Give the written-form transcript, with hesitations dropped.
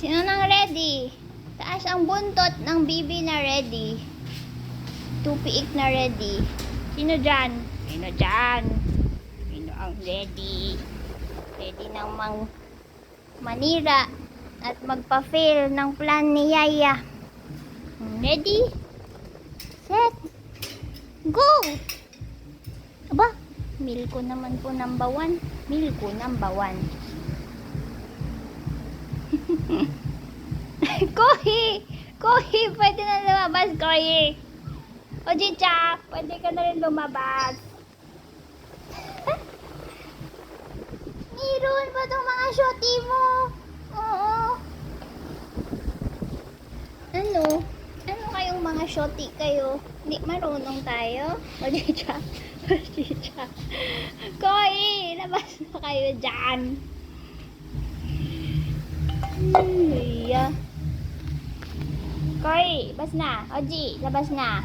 Sino nang ready? Taas ang buntot ng bibi na ready. Tupiik na ready. Sino dyan? Sino dyan? Sino ang ready? Ready nang manira at magpa-fail ng plan ni Yaya. Ready? Set? Go! Aba, Milko naman po number 1. Milko number 1. Kohi! Kohi! Pwede na lumabas, Kohi! O Chicha, pwede ka na rin lumabas. Meron ba itong mga shoti mo? Oo. Ano? Ano kayong mga shoti kayo? Hindi marunong tayo? O Chicha? O Chicha? Kohi! Labas na kayo dyan. Iya. Koy, labas na. Oji, labas na.